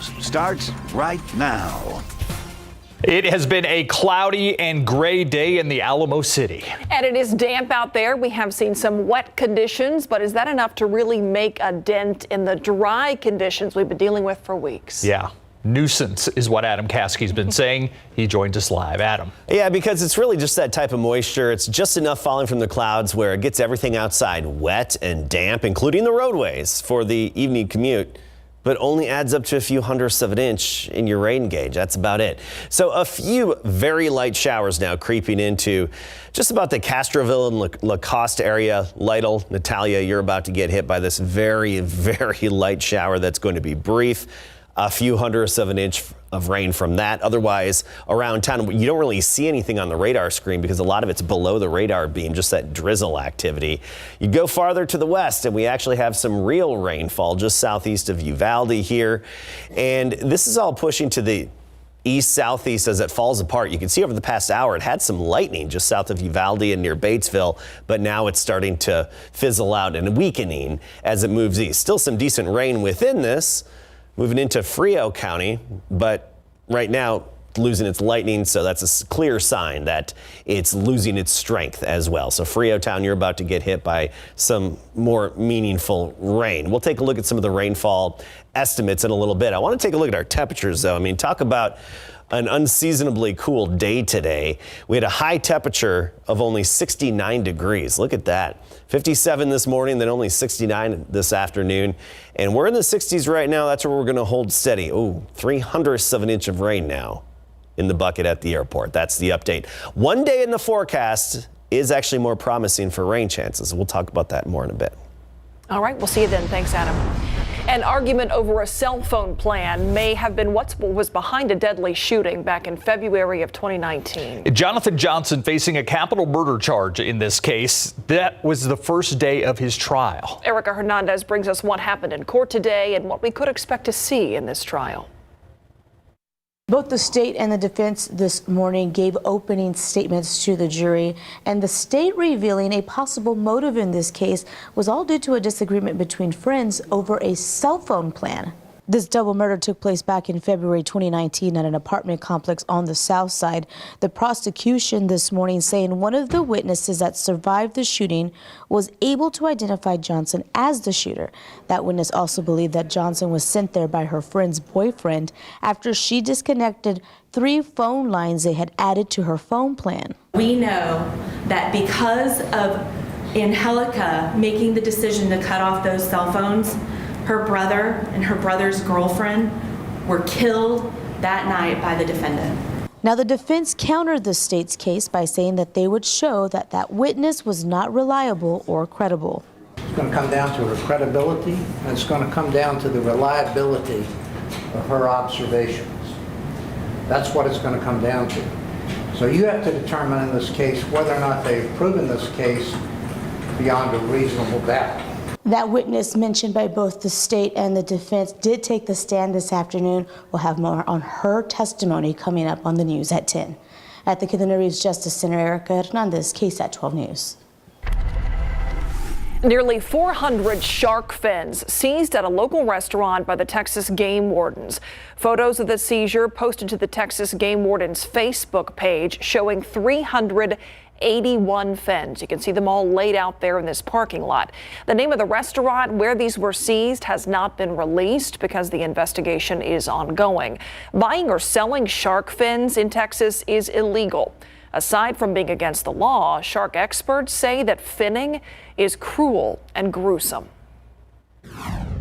News starts right now. It has been a cloudy and gray day in the Alamo City. And it is damp out there. We have seen some wet conditions, but is that enough to really make a dent in the dry conditions we've been dealing with for weeks? Yeah. Nuisance is what Adam Caskey's been saying. He joined us live. Adam. Yeah, because it's really just that type of moisture. It's just enough falling from the clouds where it gets everything outside wet and damp, including the roadways for the evening commute, but only adds up to a few hundredths of an inch in your rain gauge. That's about it. So a few very light showers now creeping into just about the Castroville and Lacoste area. Lytle, Natalia, you're about to get hit by this very, very light shower that's going to be brief. A few hundredths of an inch of rain from that. Otherwise, around town, you don't really see anything on the radar screen because a lot of it's below the radar beam, just that drizzle activity. You go farther to the west, and we actually have some real rainfall just southeast of Uvalde here. And this is all pushing to the east-southeast as it falls apart. You can see over the past hour, it had some lightning just south of Uvalde and near Batesville, but now it's starting to fizzle out and weakening as it moves east. Still some decent rain within this, moving into Frio County, but right now losing its lightning, so that's a clear sign that it's losing its strength as well. So Frio Town, you're about to get hit by some more meaningful rain. We'll take a look at some of the rainfall estimates in a little bit. I want to take a look at our temperatures, though. I mean, talk about an unseasonably cool day today. We had a high temperature of only 69 degrees. Look at that. 57 this morning, then only 69 this afternoon. And we're in the 60s right now. That's where we're going to hold steady. Oh, 3/100ths of an inch of rain now in the bucket at the airport. That's the update. One day in the forecast is actually more promising for rain chances. We'll talk about that more in a bit. All right, we'll see you then. Thanks, Adam. An argument over a cell phone plan may have been what was behind a deadly shooting back in February of 2019. Jonathan Johnson facing a capital murder charge in this case. That was the first day of his trial. Erica Hernandez brings us what happened in court today and what we could expect to see in this trial. Both the state and the defense this morning gave opening statements to the jury, and the state revealing a possible motive in this case was all due to a disagreement between friends over a cell phone plan. This double murder took place back in February 2019 at an apartment complex on the south side. The prosecution this morning saying one of the witnesses that survived the shooting was able to identify Johnson as the shooter. That witness also believed that Johnson was sent there by her friend's boyfriend after she disconnected 3 phone lines they had added to her phone plan. We know that because of Angelica making the decision to cut off those cell phones, her brother and her brother's girlfriend were killed that night by the defendant. Now, the defense countered the state's case by saying that they would show that that witness was not reliable or credible. It's going to come down to her credibility, and it's going to come down to the reliability of her observations. That's what it's going to come down to. So you have to determine in this case whether or not they've proven this case beyond a reasonable doubt. That witness mentioned by both the state and the defense did take the stand this afternoon. We'll have more on her testimony coming up on the news at 10. At the Kidder Reeves Justice Center, Erica Hernandez, KSAT 12 News. Nearly 400 shark fins seized at a local restaurant by the Texas game wardens. Photos of the seizure posted to the Texas game wardens Facebook page showing 381 fins. You can see them all laid out there in this parking lot. The name of the restaurant where these were seized has not been released because the investigation is ongoing. Buying or selling shark fins in Texas is illegal. Aside from being against the law, shark experts say that finning is cruel and gruesome.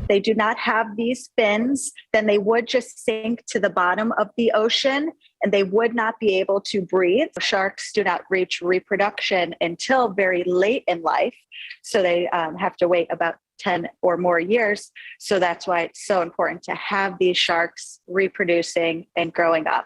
They do not have these fins, then they would just sink to the bottom of the ocean and they would not be able to breathe. Sharks do not reach reproduction until very late in life, so they have to wait about 10 or more years. So that's why it's so important to have these sharks reproducing and growing up.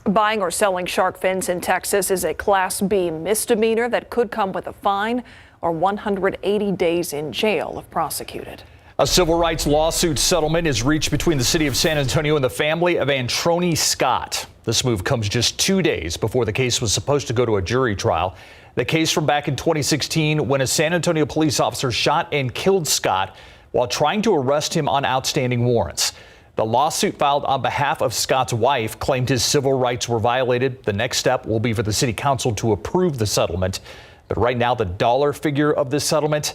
Buying or selling shark fins in Texas is a Class B misdemeanor that could come with a fine or 180 days in jail if prosecuted. A civil rights lawsuit settlement is reached between the city of San Antonio and the family of Antroni Scott. This move comes just 2 days before the case was supposed to go to a jury trial. The case from back in 2016 when a San Antonio police officer shot and killed Scott while trying to arrest him on outstanding warrants. The lawsuit filed on behalf of Scott's wife claimed his civil rights were violated. The next step will be for the city council to approve the settlement. But right now, the dollar figure of this settlement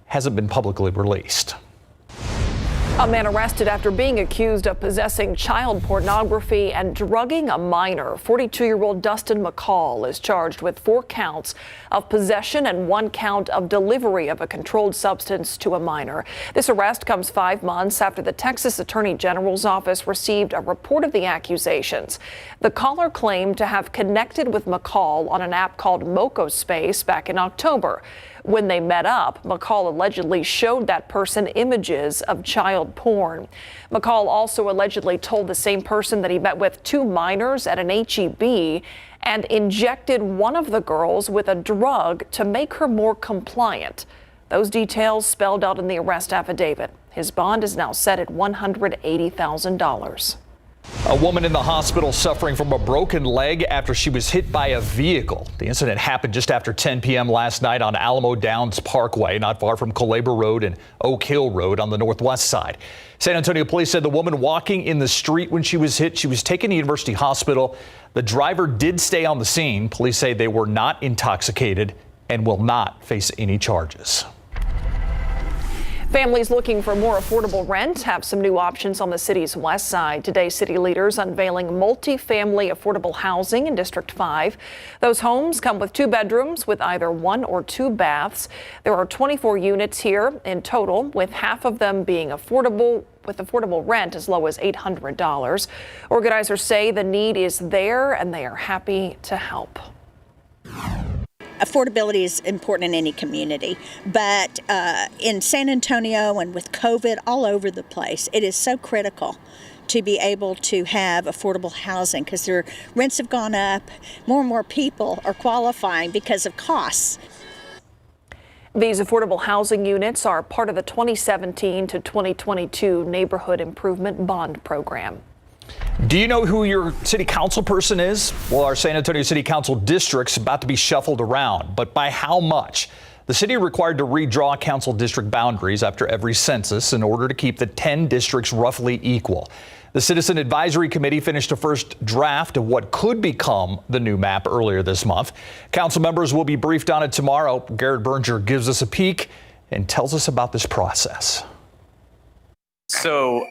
hasn't been publicly released. A man arrested after being accused of possessing child pornography and drugging a minor. 42-year-old Dustin McCall is charged with 4 counts of possession and 1 count of delivery of a controlled substance to a minor. This arrest comes 5 months after the Texas Attorney General's office received a report of the accusations. The caller claimed to have connected with McCall on an app called MocoSpace back in October. When they met up, McCall allegedly showed that person images of child porn. McCall also allegedly told the same person that he met with 2 minors at an H-E-B and injected one of the girls with a drug to make her more compliant. Those details spelled out in the arrest affidavit. His bond is now set at $180,000. A woman in the hospital suffering from a broken leg after she was hit by a vehicle. The incident happened just after 10 p.m. last night on Alamo Downs Parkway, not far from Calabar Road and Oak Hill Road on the northwest side. San Antonio police said the woman walking in the street when she was hit, she was taken to University Hospital. The driver did stay on the scene. Police say they were not intoxicated and will not face any charges. Families looking for more affordable rent have some new options on the city's west side. Today, city leaders unveiling multi-family affordable housing in District 5. Those homes come with 2 bedrooms with either 1 or 2 baths. There are 24 units here in total, with half of them being affordable, with affordable rent as low as $800. Organizers say the need is there and they are happy to help. Affordability is important in any community, but in San Antonio and with COVID all over the place, it is so critical to be able to have affordable housing because their rents have gone up. More and more people are qualifying because of costs. These affordable housing units are part of the 2017 to 2022 Neighborhood Improvement Bond Program. Do you know who your city council person is? Well, our San Antonio City Council district's about to be shuffled around, but by how much? The city required to redraw council district boundaries after every census in order to keep the 10 districts roughly equal. The Citizen Advisory Committee finished a first draft of what could become the new map earlier this month. Council members will be briefed on it tomorrow. Garrett Berger gives us a peek and tells us about this process. So,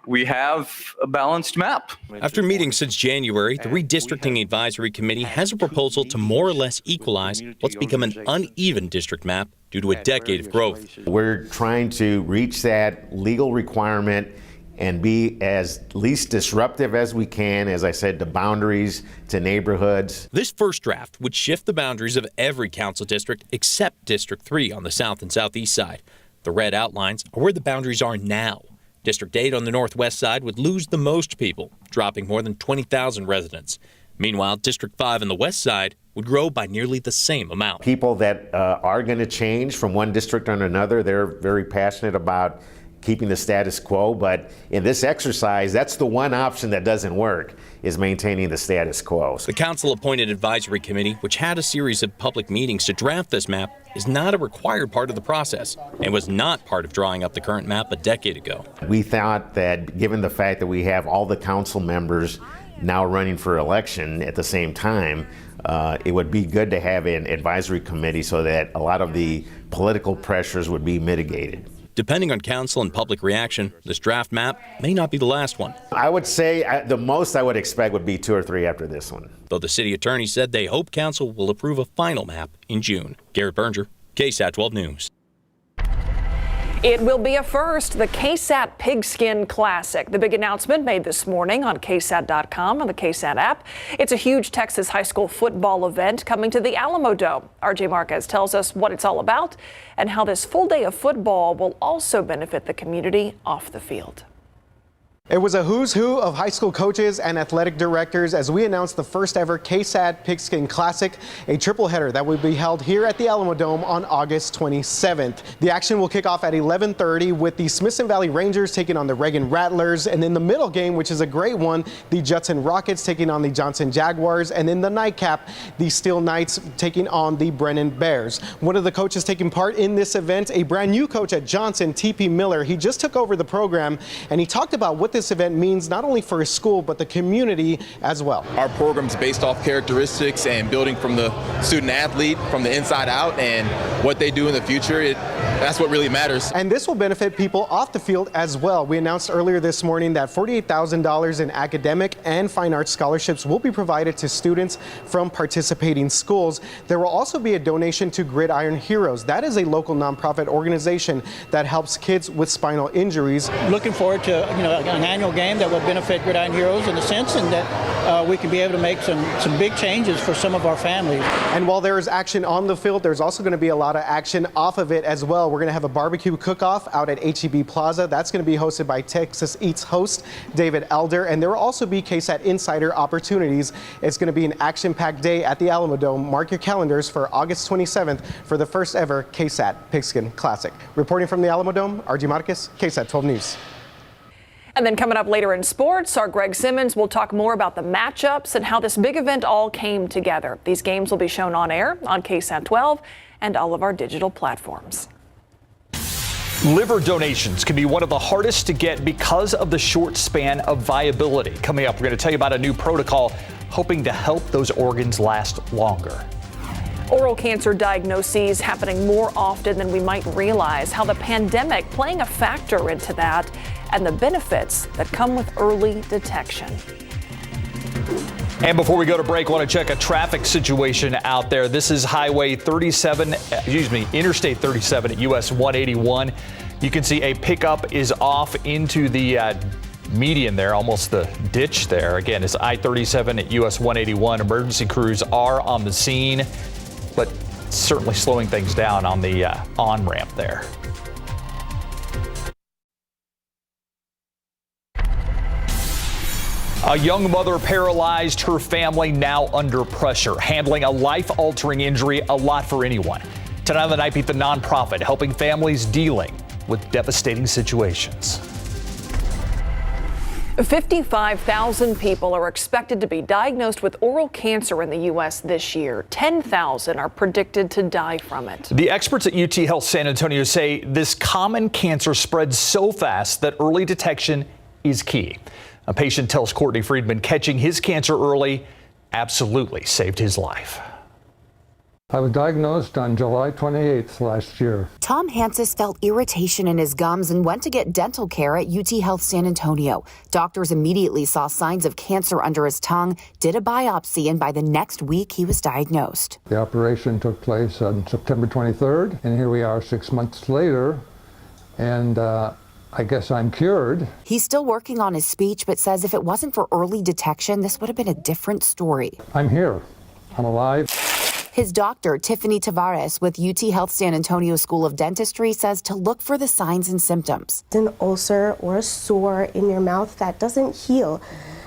we have a balanced map. After meeting since January, the Redistricting Advisory Committee has a proposal to more or less equalize what's become an uneven district map due to a decade of growth. We're trying to reach that legal requirement and be as least disruptive as we can, as I said, to boundaries, to neighborhoods. This first draft would shift the boundaries of every council district except District 3 on the south and southeast side. The red outlines are where the boundaries are now. District 8 on the northwest side would lose the most people, dropping more than 20,000 residents. Meanwhile, District 5 on the west side would grow by nearly the same amount. People that are going to change from one district to another, they're very passionate about keeping the status quo, but in this exercise, that's the one option that doesn't work, is maintaining the status quo. The council-appointed advisory committee, which had a series of public meetings to draft this map, is not a required part of the process and was not part of drawing up the current map a decade ago. We thought that given the fact that we have all the council members now running for election at the same time, it would be good to have an advisory committee so that a lot of the political pressures would be mitigated. Depending on council and public reaction, this draft map may not be the last one. I would say the most I would expect would be 2 or 3 after this one. Though the city attorney said they hope council will approve a final map in June. Garrett Berger, KSAT 12 News. It will be a first, the KSAT Pigskin Classic. The big announcement made this morning on KSAT.com and the KSAT app. It's a huge Texas high school football event coming to the Alamo Dome. RJ Marquez tells us what it's all about and how this full day of football will also benefit the community off the field. It was a who's who of high school coaches and athletic directors as we announced the first ever KSAT Pigskin Classic, a triple header that will be held here at the Alamo Dome on August 27th. The action will kick off at 11:30 with the Smithson Valley Rangers taking on the Reagan Rattlers, and then the middle game, which is a great one, the Judson Rockets taking on the Johnson Jaguars, and then the nightcap, the Steel Knights taking on the Brennan Bears. One of the coaches taking part in this event, a brand new coach at Johnson, T.P. Miller. He just took over the program, and he talked about what this event means not only for his school but the community as well. Our program's based off characteristics and building from the student athlete from the inside out, and what they do in the future, that's what really matters. And this will benefit people off the field as well. We announced earlier this morning that $48,000 in academic and fine arts scholarships will be provided to students from participating schools. There will also be a donation to Gridiron Heroes. That is a local nonprofit organization that helps kids with spinal injuries. Looking forward to an annual game that will benefit Gridiron Heroes in a sense, and that we can be able to make some big changes for some of our families. And while there is action on the field, there's also going to be a lot of action off of it as well. We're going to have a barbecue cook-off out at HEB Plaza. That's going to be hosted by Texas Eats host David Elder, and there will also be KSAT Insider opportunities. It's going to be an action-packed day at the Alamo Dome. Mark your calendars for August 27th for the first ever KSAT Pigskin Classic. Reporting from the Alamo Dome, RG Marquez, KSAT 12 News. And then coming up later in sports, our Greg Simmons will talk more about the matchups and how this big event all came together. These games will be shown on air on KSAT 12 and all of our digital platforms. Liver donations can be one of the hardest to get because of the short span of viability. Coming up, we're going to tell you about a new protocol hoping to help those organs last longer. Oral cancer diagnoses happening more often than we might realize, how the pandemic playing a factor into that, and the benefits that come with early detection. And before we go to break, I want to check a traffic situation out there. This is Interstate 37 at US 181. You can see a pickup is off into the median there, almost the ditch there. Again, it's I-37 at US 181. Emergency crews are on the scene, but certainly slowing things down on the on-ramp there. A young mother paralyzed, her family now under pressure, handling a life-altering injury, a lot for anyone. Tonight on the Night Beat, the nonprofit helping families dealing with devastating situations. 55,000 people are expected to be diagnosed with oral cancer in the U.S. this year. 10,000 are predicted to die from it. The experts at UT Health San Antonio say this common cancer spreads so fast that early detection is key. A patient tells Courtney Friedman catching his cancer early absolutely saved his life. I was diagnosed on July 28th last year. Tom Hansis felt irritation in his gums and went to get dental care at UT Health San Antonio. Doctors immediately saw signs of cancer under his tongue, did a biopsy, and by the next week he was diagnosed. The operation took place on September 23rd, and here we are 6 months later, and I guess I'm cured. He's still working on his speech, but says if it wasn't for early detection, this would have been a different story. I'm here. I'm alive. His doctor, Tiffany Tavares with UT Health San Antonio School of Dentistry, says to look for the signs and symptoms. An ulcer or a sore in your mouth that doesn't heal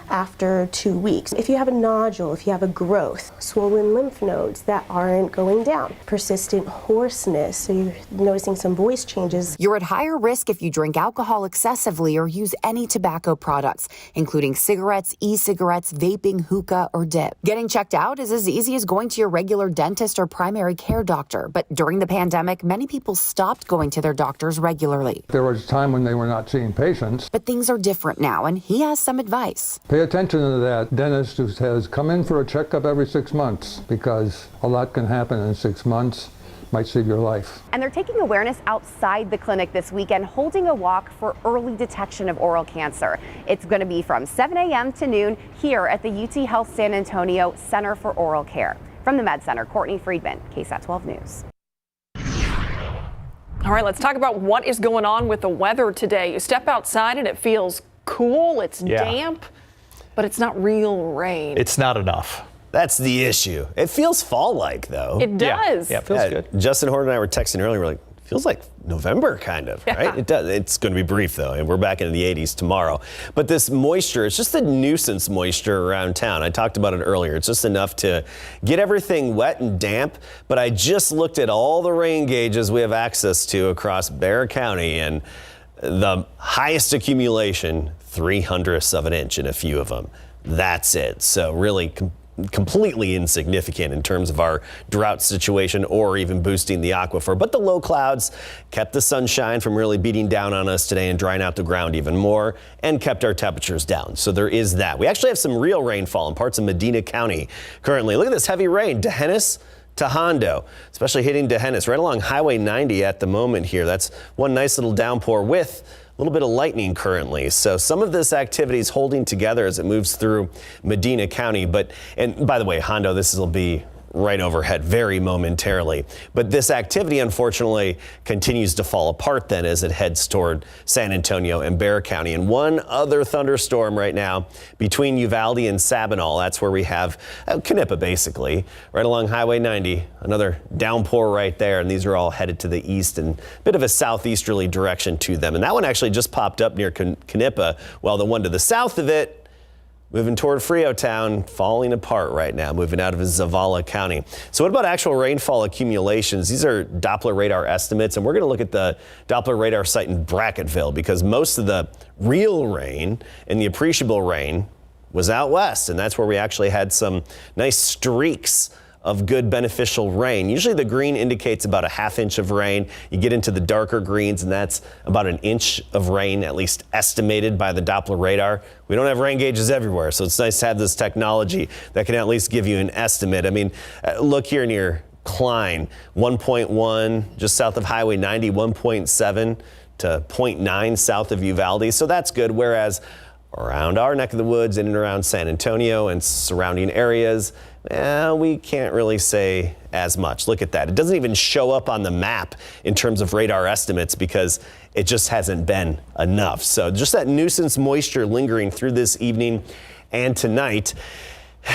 after 2 weeks. If you have a nodule, if you have a growth, swollen lymph nodes that aren't going down, persistent hoarseness, so you're noticing some voice changes. You're at higher risk if you drink alcohol excessively or use any tobacco products, including cigarettes, e-cigarettes, vaping, hookah, or dip. Getting checked out is as easy as going to your regular dentist or primary care doctor, but during the pandemic, many people stopped going to their doctors regularly. There was a time when they were not seeing patients. But things are different now, and he has some advice. Pay attention to that dentist who says come in for a checkup every 6 months, because a lot can happen in 6 months, might save your life. And they're taking awareness outside the clinic this weekend, holding a walk for early detection of oral cancer. It's going to be from 7 a.m. to noon here at the UT Health San Antonio Center for Oral Care. From the Med Center, Courtney Friedman, KSAT 12 News. All right, let's talk about what is going on with the weather today. You step outside and it feels cool, it's damp. But it's not real rain. It's not enough. That's the issue. It feels fall-like, though. It does. Yeah, it feels good. Justin Horn and I were texting earlier. We're like, feels like November, kind of, right? It does. It's going to be brief, though, and we're back into the 80s tomorrow. But this moisture, it's just a nuisance moisture around town. I talked about it earlier. It's just enough to get everything wet and damp. But I just looked at all the rain gauges we have access to across Bexar County, and the highest accumulation, 0.03 of an inch in a few of them. That's it. So really completely insignificant in terms of our drought situation or even boosting the aquifer. But the low clouds kept the sunshine from really beating down on us today and drying out the ground even more, and kept our temperatures down. So there is that. We actually have some real rainfall in parts of Medina County currently. Look at this heavy rain. D'Hanis to Hondo, especially hitting D'Hanis right along Highway 90 at the moment here. That's one nice little downpour with a little bit of lightning currently. So some of this activity is holding together as it moves through Medina County. And by the way, Hondo, this will be right overhead very momentarily. But this activity, unfortunately, continues to fall apart then as it heads toward San Antonio and Bexar County. And one other thunderstorm right now between Uvalde and Sabinal. That's where we have Canepa, basically, right along Highway 90. Another downpour right there. And these are all headed to the east and a bit of a southeasterly direction to them. And that one actually just popped up near Canepa, while the one to the south of it, moving toward Freotown, falling apart right now, moving out of Zavala County. So what about actual rainfall accumulations? These are Doppler radar estimates, and we're going to look at the Doppler radar site in Brackettville because most of the real rain and the appreciable rain was out west, and that's where we actually had some nice streaks of good beneficial rain. Usually the green indicates about a ½ inch of rain. You get into the darker greens and that's about an inch of rain, at least estimated by the Doppler radar. We don't have rain gauges everywhere, so it's nice to have this technology that can at least give you an estimate. I mean, look here near Klein, 1.1 just south of Highway 90, 1.7 to 0.9 south of Uvalde. So that's good, whereas around our neck of the woods, in and around San Antonio and surrounding areas, we can't really say as much. Look at that. It doesn't even show up on the map in terms of radar estimates because it just hasn't been enough. So just that nuisance moisture lingering through this evening and tonight.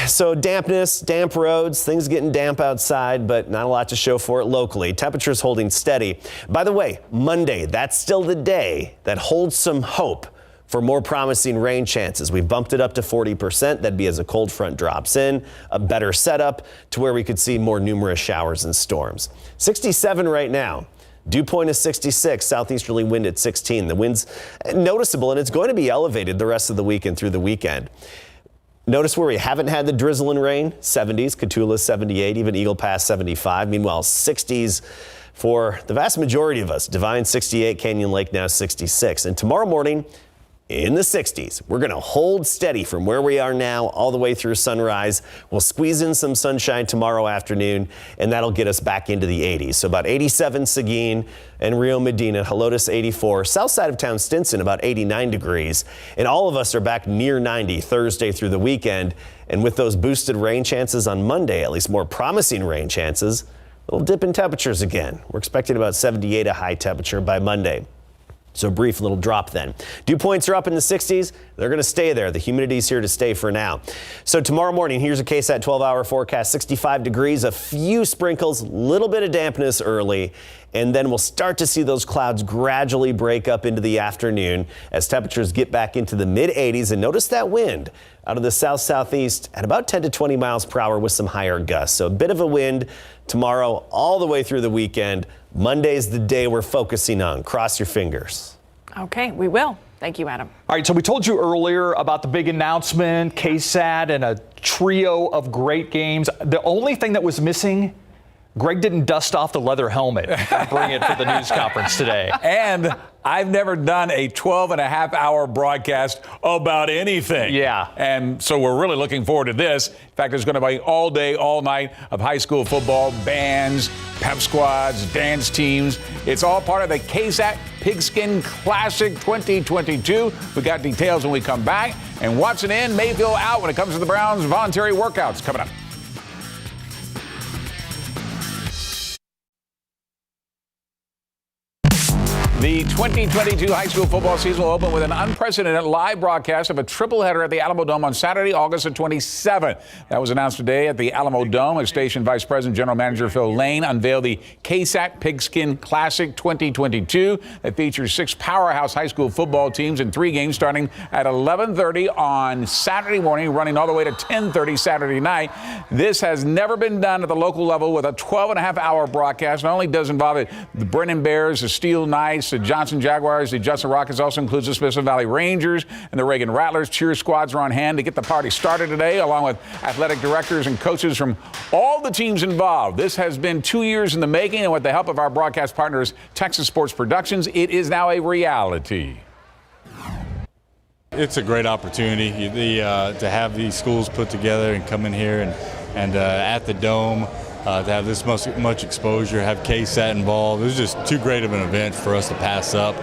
So dampness, damp roads, things getting damp outside, but not a lot to show for it locally. Temperatures holding steady. By the way, Monday, that's still the day that holds some hope for more promising rain chances. We've bumped it up to 40%. That'd be as a cold front drops in, a better setup to where we could see more numerous showers and storms. 67 right now. Dew point is 66, southeasterly wind at 16. The wind's noticeable and it's going to be elevated the rest of the week and through the weekend. Notice where we haven't had the drizzle and rain, 70s, Cotulla 78, even Eagle Pass 75. Meanwhile, 60s for the vast majority of us. Divine 68, Canyon Lake now 66. And tomorrow morning, in the 60s. We're going to hold steady from where we are now all the way through sunrise. We'll squeeze in some sunshine tomorrow afternoon, and that'll get us back into the 80s. So about 87 Seguin and Rio Medina, Helotes 84, south side of town Stinson about 89 degrees. And all of us are back near 90 Thursday through the weekend. And with those boosted rain chances on Monday, at least more promising rain chances, a little dip in temperatures again. We're expecting about 78 a high temperature by Monday. So a brief little drop then. Dew points are up in the 60s. They're going to stay there. The humidity's here to stay for now. So tomorrow morning, here's a KSAT 12-hour forecast, 65 degrees, a few sprinkles, little bit of dampness early, and then we'll start to see those clouds gradually break up into the afternoon as temperatures get back into the mid-80s. And notice that wind out of the south-southeast at about 10 to 20 miles per hour with some higher gusts. So a bit of a wind tomorrow all the way through the weekend. Monday's the day we're focusing on. Cross your fingers. Okay, we will. Thank you, Adam. All right, so we told you earlier about the big announcement, KSAT, and a trio of great games. The only thing that was missing, Greg didn't dust off the leather helmet and bring it for the news conference today. And I've never done a 12-and-a-half-hour broadcast about anything. Yeah. And so we're really looking forward to this. In fact, there's going to be all day, all night of high school football, bands, pep squads, dance teams. It's all part of the KSAT Pigskin Classic 2022. We got details when we come back. And Watson in, Mayfield out when it comes to the Browns' voluntary workouts coming up. The 2022 high school football season will open with an unprecedented live broadcast of a triple header at the Alamo Dome on Saturday, August 27th. That was announced today at the Alamo Dome as Station Vice President General Manager Phil Lane unveiled the KSAT Pigskin Classic 2022 that features 6 powerhouse high school football teams in 3 games starting at 11:30 on Saturday morning, running all the way to 10:30 Saturday night. This has never been done at the local level with a 12.5-hour broadcast. Not only does involve the Brennan Bears, the Steel Knights, the Johnson Jaguars, the Justin Rockets, also includes the Smithson Valley Rangers and the Reagan Rattlers. Cheer squads are on hand to get the party started today, along with athletic directors and coaches from all the teams involved. This has been 2 years in the making, and with the help of our broadcast partners, Texas Sports Productions, it is now a reality. It's a great opportunity to have these schools put together and come in here and at the Dome. To have this much exposure, have KSAT involved. It was just too great of an event for us to pass up.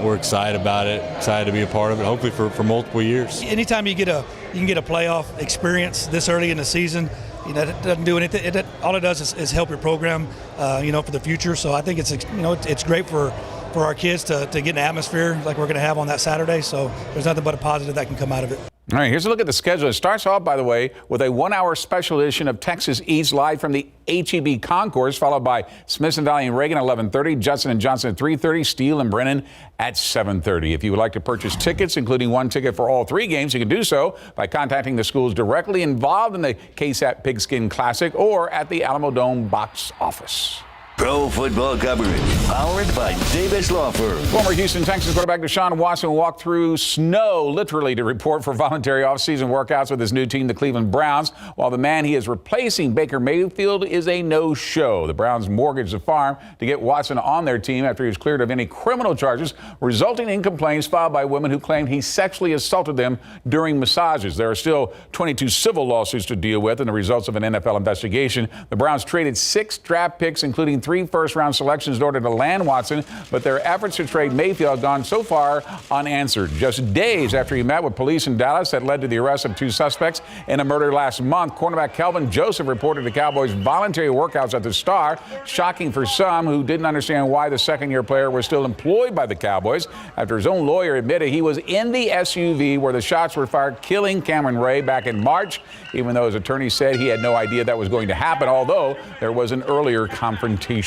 We're excited about it, excited to be a part of it, hopefully for multiple years. Anytime you can get a playoff experience this early in the season, it doesn't do anything. All it does is help your program, for the future. So I think it's great for our kids to get an atmosphere like we're going to have on that Saturday. So there's nothing but a positive that can come out of it. All right, here's a look at the schedule. It starts off, by the way, with a 1-hour special edition of Texas Eats live from the HEB Concourse, followed by Smithson Valley and Reagan at 11:30, Judson and Johnson at 3:30, Steele and Brennan at 7:30. If you would like to purchase tickets, including 1 ticket for all 3 games, you can do so by contacting the schools directly involved in the KSAT Pigskin Classic or at the Alamo Dome box office. Pro football coverage, powered by Davis Law Firm. Former Houston Texans quarterback Deshaun Watson walked through snow, literally, to report for voluntary offseason workouts with his new team, the Cleveland Browns, while the man he is replacing, Baker Mayfield, is a no-show. The Browns mortgaged the farm to get Watson on their team after he was cleared of any criminal charges, resulting in complaints filed by women who claimed he sexually assaulted them during massages. There are still 22 civil lawsuits to deal with and the results of an NFL investigation. The Browns traded 6 draft picks, including 3 first-round selections in order to land Watson, but their efforts to trade Mayfield have gone so far unanswered. Just days after he met with police in Dallas that led to the arrest of 2 suspects in a murder last month, cornerback Kelvin Joseph reported the Cowboys' voluntary workouts at the Star, shocking for some who didn't understand why the second-year player was still employed by the Cowboys after his own lawyer admitted he was in the SUV where the shots were fired, killing Cameron Ray back in March, even though his attorney said he had no idea that was going to happen, although there was an earlier confrontation.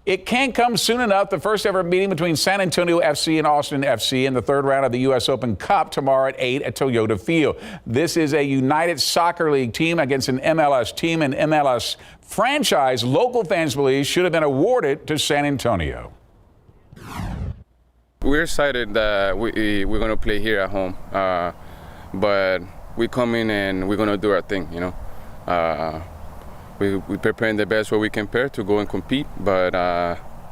It can't come soon enough. The first ever meeting between San Antonio FC and Austin FC in the 3rd round of the U.S. Open Cup tomorrow at 8 at Toyota Field. This is a United Soccer League team against an MLS team, an MLS franchise local fans believe should have been awarded to San Antonio. We're excited that we're going to play here at home, but we come in and we're going to do our thing, We're preparing the best way we can prepare to go and compete, but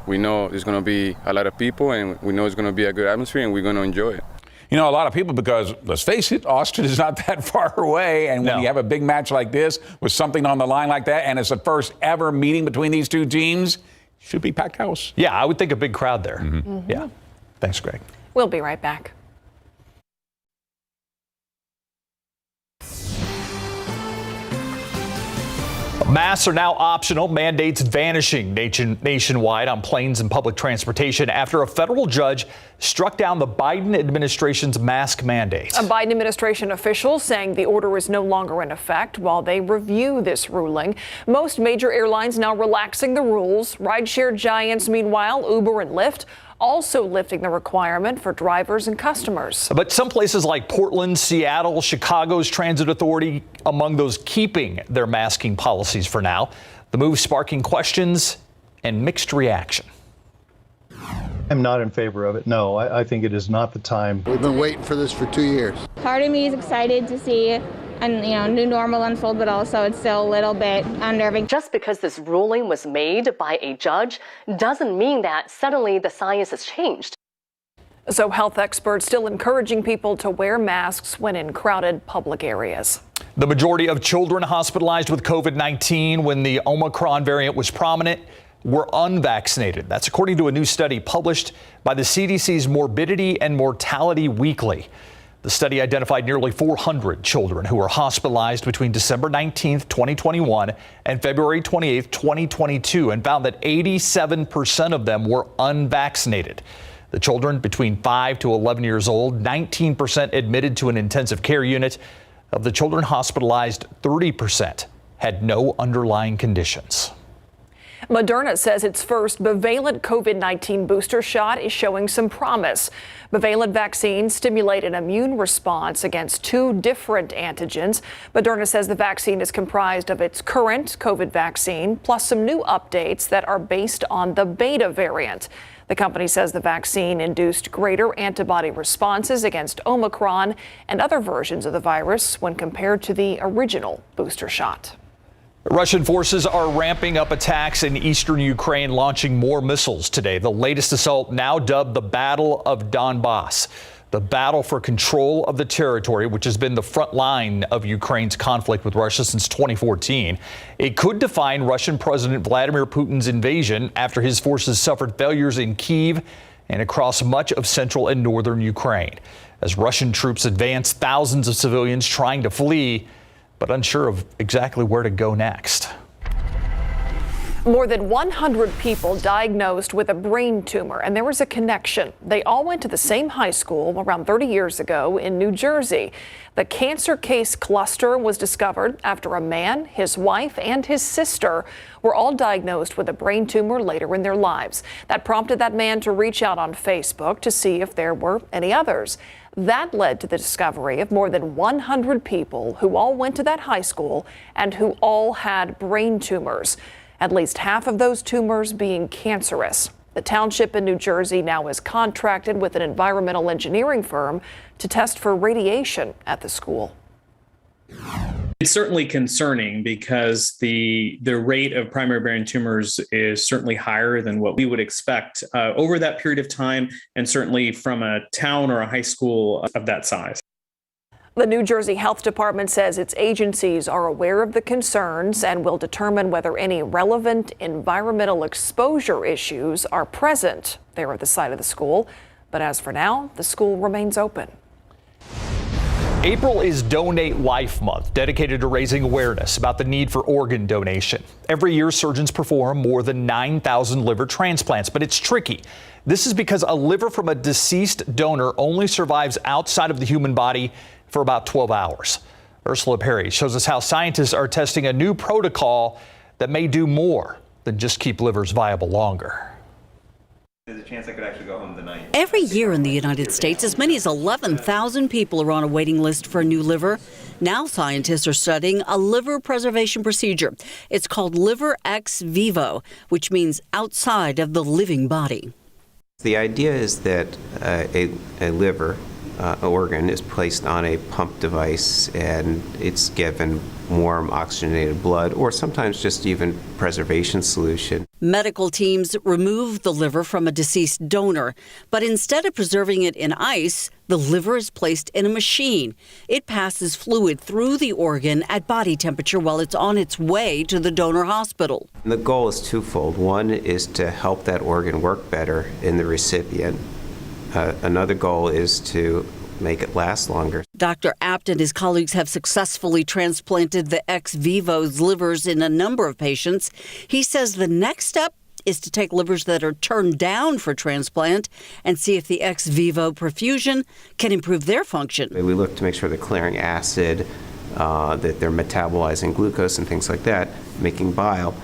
we know there's going to be a lot of people, and we know it's going to be a good atmosphere, and we're going to enjoy it. A lot of people, because let's face it, Austin is not that far away, and when you have a big match like this with something on the line like that, and it's the first ever meeting between these 2 teams, should be packed house. Yeah, I would think a big crowd there. Mm-hmm. Yeah. Thanks, Greg. We'll be right back. Masks are now optional, mandates vanishing nationwide on planes and public transportation after a federal judge struck down the Biden administration's mask mandate. A Biden administration official saying the order is no longer in effect while they review this ruling. Most major airlines now relaxing the rules. Rideshare giants, meanwhile, Uber and Lyft, also lifting the requirement for drivers and customers. But some places like Portland, Seattle, Chicago's transit authority among those keeping their masking policies for now. The move sparking questions and mixed reaction. I'm not in favor of it. No, I think it is not the time. We've been waiting for this for 2 years. Part of me is excited to see a new normal unfold, but also it's still a little bit unnerving. Just because this ruling was made by a judge doesn't mean that suddenly the science has changed. So health experts still encouraging people to wear masks when in crowded public areas. The majority of children hospitalized with COVID-19 when the Omicron variant was prominent were unvaccinated. That's according to a new study published by the CDC's Morbidity and Mortality Weekly. The study identified nearly 400 children who were hospitalized between December 19th, 2021 and February 28th, 2022, and found that 87% of them were unvaccinated. The children between 5 to 11 years old, 19% admitted to an intensive care unit. Of the children hospitalized, 30% had no underlying conditions. Moderna says its first bivalent COVID-19 booster shot is showing some promise. Bivalent vaccines stimulate an immune response against 2 different antigens. Moderna says the vaccine is comprised of its current COVID vaccine plus some new updates that are based on the Beta variant. The company says the vaccine induced greater antibody responses against Omicron and other versions of the virus when compared to the original booster shot. Russian forces are ramping up attacks in eastern Ukraine, launching more missiles today. The latest assault, now dubbed the Battle of Donbass, the battle for control of the territory, which has been the front line of Ukraine's conflict with Russia since 2014. It could define Russian President Vladimir Putin's invasion after his forces suffered failures in Kyiv and across much of central and northern Ukraine. As Russian troops advance, thousands of civilians trying to flee, but unsure of exactly where to go next. More than 100 people diagnosed with a brain tumor, and there was a connection. They all went to the same high school around 30 years ago in New Jersey. The cancer case cluster was discovered after a man, his wife, and his sister were all diagnosed with a brain tumor later in their lives. That prompted that man to reach out on Facebook to see if there were any others. That led to the discovery of more than 100 people who all went to that high school and who all had brain tumors, at least half of those tumors being cancerous. The township in New Jersey now is contracted with an environmental engineering firm to test for radiation at the school. It's certainly concerning because the rate of primary brain tumors is certainly higher than what we would expect over that period of time, and certainly from a town or a high school of that size. The New Jersey Health Department says its agencies are aware of the concerns and will determine whether any relevant environmental exposure issues are present there at the site of the school. But as for now, the school remains open. April is Donate Life Month, dedicated to raising awareness about the need for organ donation. Every year, surgeons perform more than 9,000 liver transplants, but it's tricky. This is because a liver from a deceased donor only survives outside of the human body for about 12 hours. Ursula Perry shows us how scientists are testing a new protocol that may do more than just keep livers viable longer. There's a chance I could actually go home tonight. Every year in the United States, as many as 11,000 people are on a waiting list for a new liver. Now scientists are studying a liver preservation procedure. It's called liver ex vivo, which means outside of the living body. The idea is that a liver organ is placed on a pump device and it's given warm oxygenated blood or sometimes just even preservation solution. Medical teams remove the liver from a deceased donor, but instead of preserving it in ice, the liver is placed in a machine. It passes fluid through the organ at body temperature while it's on its way to the donor hospital. And the goal is twofold. One is to help that organ work better in the recipient. Another goal is to make it last longer. Dr. Apt and his colleagues have successfully transplanted the ex vivo's livers in a number of patients. He says the next step is to take livers that are turned down for transplant and see if the ex vivo perfusion can improve their function. We look to make sure they're clearing acid, that they're metabolizing glucose and things like that, making bile,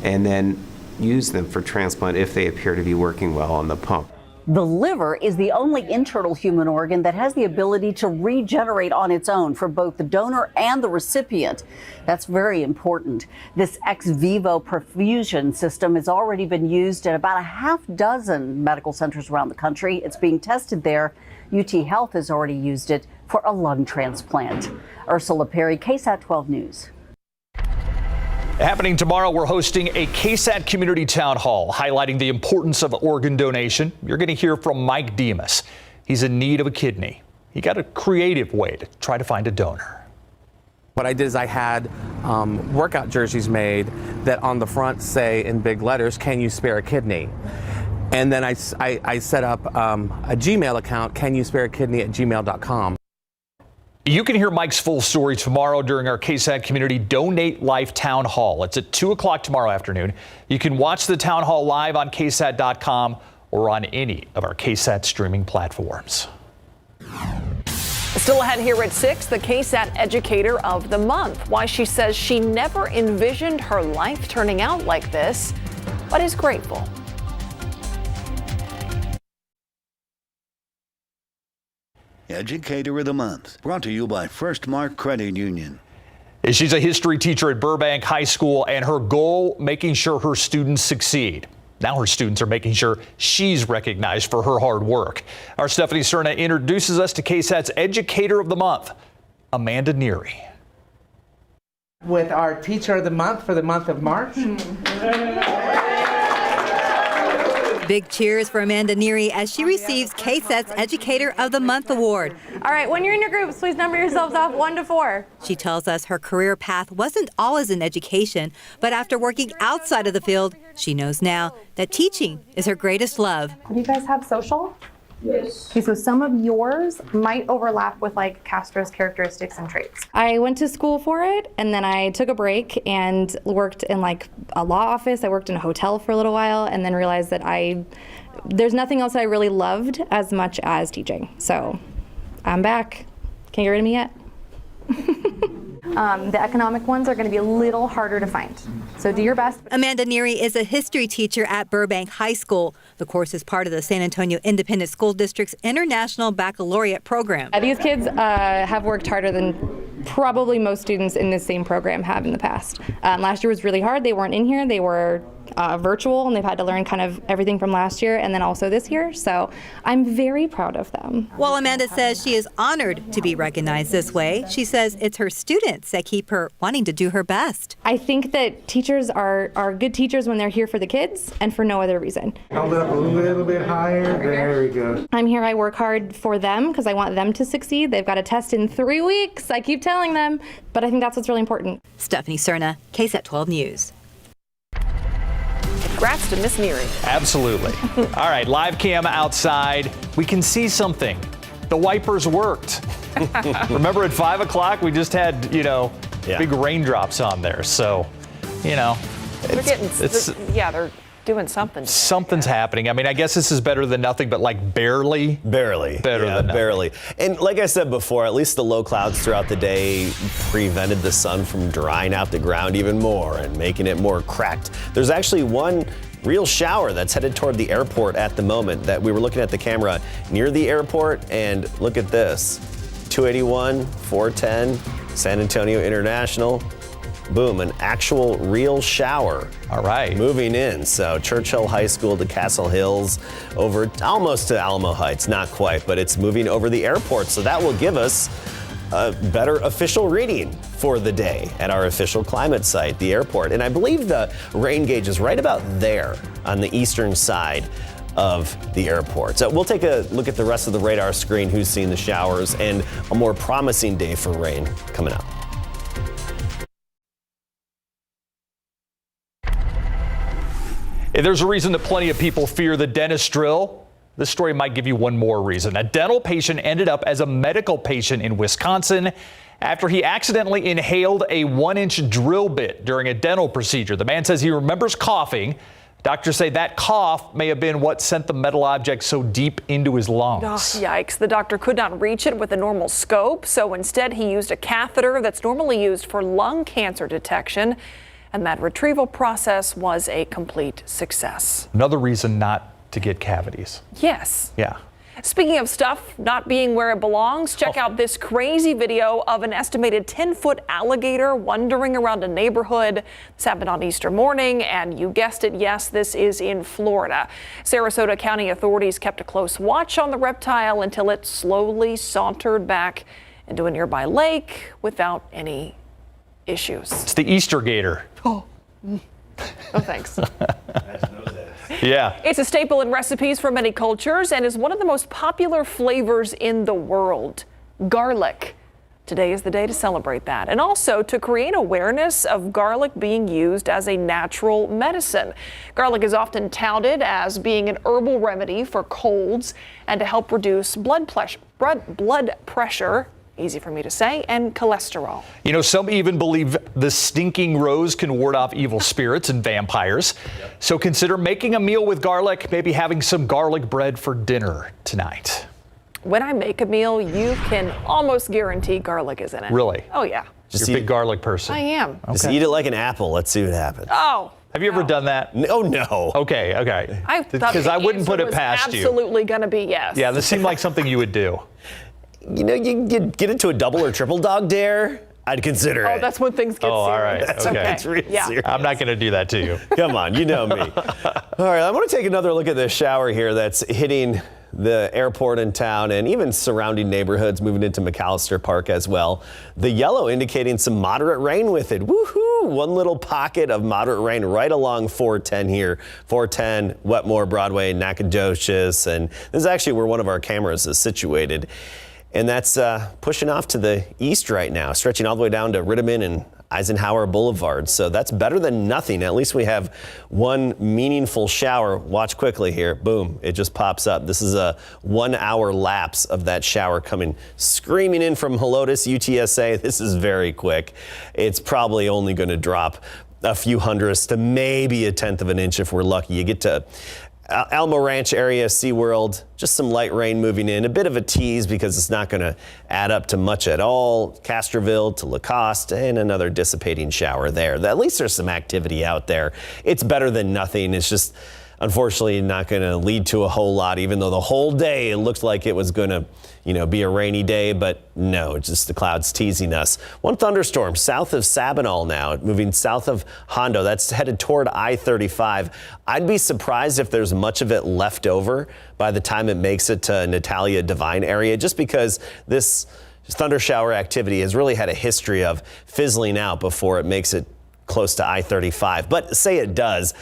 and then use them for transplant if they appear to be working well on the pump. The liver is the only internal human organ that has the ability to regenerate on its own for both the donor and the recipient. That's very important. This ex vivo perfusion system has already been used at about a half dozen medical centers around the country. It's being tested there. UT Health has already used it for a lung transplant. Ursula Perry, KSAT 12 News. Happening tomorrow, we're hosting a KSAT community town hall highlighting the importance of organ donation. You're going to hear from Mike Demas. He's in need of a kidney. He got a creative way to try to find a donor. What I did is I had workout jerseys made that on the front say in big letters, "Can you spare a kidney?" And then I set up a Gmail account, canyouspareakidney@gmail.com. You can hear Mike's full story tomorrow during our KSAT Community Donate Life Town Hall. It's at 2 o'clock tomorrow afternoon. You can watch the town hall live on KSAT.com or on any of our KSAT streaming platforms. Still ahead here at 6, the KSAT Educator of the Month. Why she says she never envisioned her life turning out like this, but is grateful. Educator of the Month, brought to you by First Mark Credit Union. She's a history teacher at Burbank High School, and her goal, making sure her students succeed. Now her students are making sure she's recognized for her hard work. Our Stephanie Cerna introduces us to KSAT's Educator of the Month, Amanda Neary. With our Teacher of the Month for the month of March. Big cheers for Amanda Neary as she receives KSAT's Educator of the Month award. All right, when you're in your groups, please number yourselves off 1 to 4. She tells us her career path wasn't always in education, but after working outside of the field, she knows now that teaching is her greatest love. Do you guys have social? Yes. Okay, so some of yours might overlap with like Castro's characteristics and traits. I went to school for it, and then I took a break and worked in like a law office. I worked in a hotel for a little while, and then realized that there's nothing else I really loved as much as teaching. So I'm back. Can't get rid of me yet. The economic ones are going to be a little harder to find. So do your best. Amanda Neary is a history teacher at Burbank High School. The course is part of the San Antonio Independent School District's International Baccalaureate program. These kids have worked harder than probably most students in this same program have in the past. Last year was really hard. They weren't in here. They were virtual, and they've had to learn kind of everything from last year and then also this year. So I'm very proud of them. While Amanda says she is honored to be recognized this way, she says it's her students that keep her wanting to do her best. I think that teachers are good teachers when they're here for the kids and for no other reason. Hold it up a little bit higher. There we go. I'm here. I work hard for them because I want them to succeed. They've got a test in 3 weeks. I keep telling them, but I think that's what's really important. Stephanie Cerna, KSAT 12 News. Congrats to Miss Neary. Absolutely. All right, live cam outside. We can see something. The wipers worked. Remember at 5 o'clock, we just had, big raindrops on there. So, they're doing something. Something's happening. I mean, I guess this is better than nothing, but like barely. Barely. Better than nothing. Barely. And like I said before, at least the low clouds throughout the day prevented the sun from drying out the ground even more and making it more cracked. There's actually one real shower that's headed toward the airport at the moment that we were looking at the camera near the airport, and look at this. 281, 410, San Antonio International. Boom, an actual real shower. All right. Moving in. So Churchill High School to Castle Hills, over almost to Alamo Heights, not quite, but it's moving over the airport. So that will give us a better official reading for the day at our official climate site, the airport. And I believe the rain gauge is right about there on the eastern side of the airport. So we'll take a look at the rest of the radar screen, who's seen the showers, and a more promising day for rain coming up. There's a reason that plenty of people fear the dentist drill. This story might give you one more reason. A dental patient ended up as a medical patient in Wisconsin after he accidentally inhaled a 1-inch drill bit during a dental procedure. The man says he remembers coughing. Doctors say that cough may have been what sent the metal object so deep into his lungs. Oh, yikes. The doctor could not reach it with a normal scope, so instead he used a catheter that's normally used for lung cancer detection. And that retrieval process was a complete success. Another reason not to get cavities. Yes. Yeah. Speaking of stuff not being where it belongs, check out this crazy video of an estimated 10-foot alligator wandering around a neighborhood. This happened on Easter morning, and you guessed it, yes, this is in Florida. Sarasota County authorities kept a close watch on the reptile until it slowly sauntered back into a nearby lake without any issues. It's the Easter gator. Oh, thanks. Yeah. It's a staple in recipes for many cultures and is one of the most popular flavors in the world, garlic. Today is the day to celebrate that, and also to create awareness of garlic being used as a natural medicine. Garlic is often touted as being an herbal remedy for colds and to help reduce blood pressure. easy for me to say, and cholesterol. You know, some even believe the stinking rose can ward off evil spirits and vampires. So consider making a meal with garlic, maybe having some garlic bread for dinner tonight. When I make a meal, you can almost guarantee garlic is in it. Really? Oh, yeah. You're a big garlic person. I am. Just eat it like an apple. Let's see what happens. Oh. Have you ever done that? Oh, no. Okay. I thought Because I wouldn't put it past you. Absolutely going to be yes. Yeah, this seemed like something you would do. You know, you get into a double or triple dog dare, I'd consider it. Oh, that's when things get serious. All right. That's Okay. when it's real serious. I'm not going to do that to you. Come on, you know me. All right, I want to take another look at this shower here that's hitting the airport in town and even surrounding neighborhoods, moving into McAllister Park as well. The yellow indicating some moderate rain with it. Woohoo! One little pocket of moderate rain right along 410 here. 410, Wetmore, Broadway, Nacogdoches, and this is actually where one of our cameras is situated. And that's pushing off to the east right now, stretching all the way down to Rittiman and Eisenhower Boulevard. So that's better than nothing. At least we have one meaningful shower. Watch quickly here. Boom, it just pops up. This is a 1 hour lapse of that shower coming screaming in from Helotes, UTSA. This is very quick. It's probably only going to drop a few hundredths to maybe a tenth of an inch if we're lucky. You get to Alamo Ranch area, SeaWorld, just some light rain moving in. A bit of a tease because it's not going to add up to much at all. Castroville to Lacoste and another dissipating shower there. At least there's some activity out there. It's better than nothing. It's just unfortunately not going to lead to a whole lot, even though the whole day it looked like it was going to, be a rainy day, but no, it's just the clouds teasing us. One thunderstorm south of Sabinal now, moving south of Hondo. That's headed toward I-35. I'd be surprised if there's much of it left over by the time it makes it to Natalia Devine area, just because this thunder shower activity has really had a history of fizzling out before it makes it close to I-35, but say it does.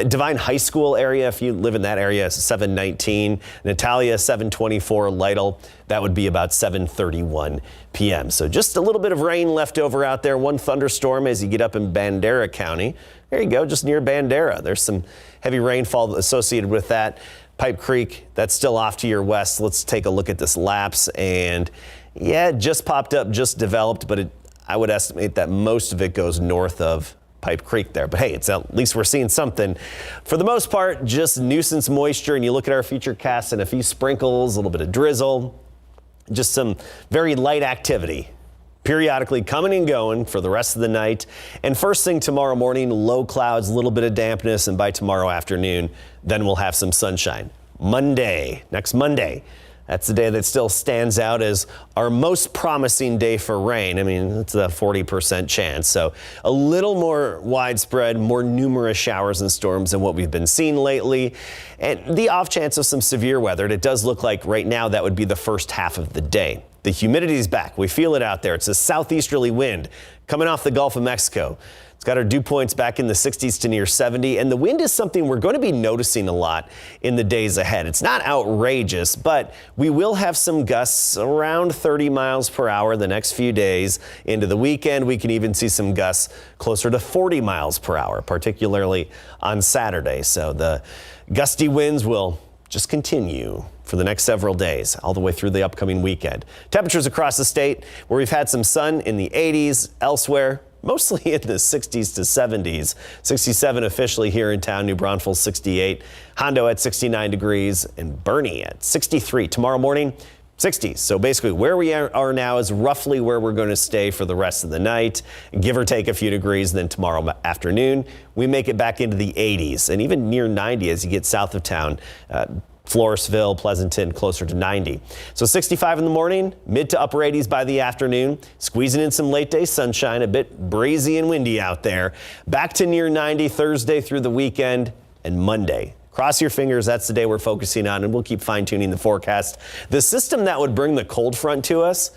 Devine High School area, if you live in that area, 719. Natalia, 724. Lytle, that would be about 7:31 p.m. So just a little bit of rain left over out there. One thunderstorm as you get up in Bandera County. There you go, just near Bandera. There's some heavy rainfall associated with that. Pipe Creek, that's still off to your west. Let's take a look at this lapse. And yeah, it just popped up, just developed, but I would estimate that most of it goes north of Pipe Creek there. But hey, it's at least we're seeing something. For the most part, just nuisance moisture. And you look at our future cast and a few sprinkles, a little bit of drizzle, just some very light activity periodically coming and going for the rest of the night. And first thing tomorrow morning, low clouds, a little bit of dampness. And by tomorrow afternoon, then we'll have some sunshine. Next Monday. That's the day that still stands out as our most promising day for rain. I mean, it's a 40% chance. So a little more widespread, more numerous showers and storms than what we've been seeing lately. And the off chance of some severe weather. And it does look like right now that would be the first half of the day. The humidity is back. We feel it out there. It's a southeasterly wind coming off the Gulf of Mexico. It's got our dew points back in the 60s to near 70, and the wind is something we're going to be noticing a lot in the days ahead. It's not outrageous, but we will have some gusts around 30 miles per hour the next few days. Into the weekend, we can even see some gusts closer to 40 miles per hour, particularly on Saturday. So the gusty winds will just continue for the next several days, all the way through the upcoming weekend. Temperatures across the state where we've had some sun in the 80s, elsewhere mostly in the 60s to 70s. 67 officially here in town, New Braunfels 68, Hondo at 69 degrees, and Bernie at 63. Tomorrow morning, 60s. So basically where we are now is roughly where we're going to stay for the rest of the night, give or take a few degrees. Then tomorrow afternoon, we make it back into the 80s and even near 90 as you get south of town. Floresville, Pleasanton, closer to 90. So 65 in the morning, mid to upper 80s by the afternoon, squeezing in some late day sunshine, a bit breezy and windy out there. Back to near 90 Thursday through the weekend and Monday. Cross your fingers, that's the day we're focusing on, and we'll keep fine-tuning the forecast. The system that would bring the cold front to us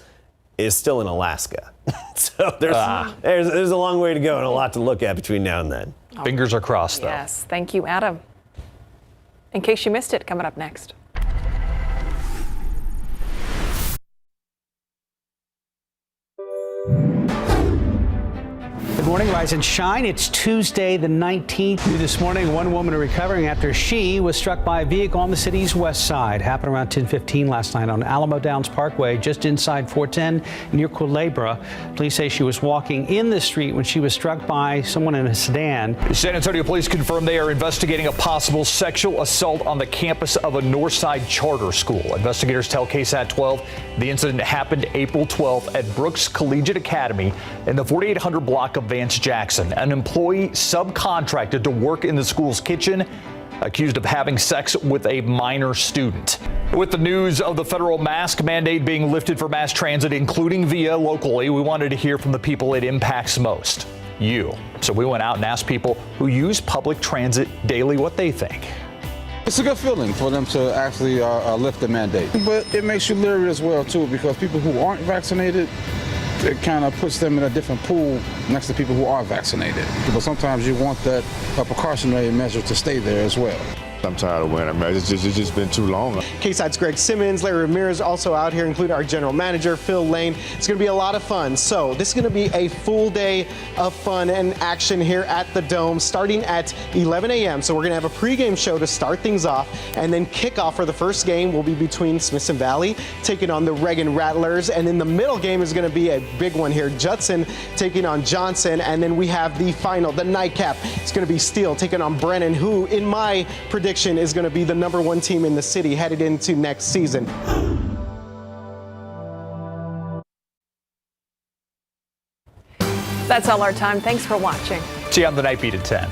is still in Alaska. So there's a long way to go and a lot to look at between now and then. Fingers are crossed, though. Yes, thank you, Adam. In case you missed it, coming up next. The morning, rise and shine. It's Tuesday, the 19th. This morning, one woman recovering after she was struck by a vehicle on the city's west side. Happened around 10:15 last night on Alamo Downs Parkway, just inside 410 near Culebra. Police say she was walking in the street when she was struck by someone in a sedan. San Antonio police confirm they are investigating a possible sexual assault on the campus of a Northside charter school. Investigators tell KSAT 12 the incident happened April 12th at Brooks Collegiate Academy in the 4800 block of Vance Jackson. An employee subcontracted to work in the school's kitchen, accused of having sex with a minor student. With the news of the federal mask mandate being lifted for mass transit, including via locally, we wanted to hear from the people it impacts most, you. So we went out and asked people who use public transit daily what they think. It's a good feeling for them to actually lift the mandate. But it makes you leery as well, too, because people who aren't vaccinated, it kind of puts them in a different pool next to people who are vaccinated. But sometimes you want that precautionary measure to stay there as well. I'm tired of wearing a mask. It's just been too long. KSAT's Greg Simmons, Larry Ramirez also out here, including our general manager, Phil Lane. It's going to be a lot of fun. So this is going to be a full day of fun and action here at the Dome, starting at 11 a.m. So we're going to have a pregame show to start things off, and then kickoff for the first game will be between Smithson Valley taking on the Reagan Rattlers, and then the middle game is going to be a big one here, Judson taking on Johnson, and then we have the final, the nightcap. It's going to be Steele taking on Brennan, who, in my prediction, is going to be the #1 team in the city headed into next season. That's all our time. Thanks for watching. See you on the Night Beat at 10.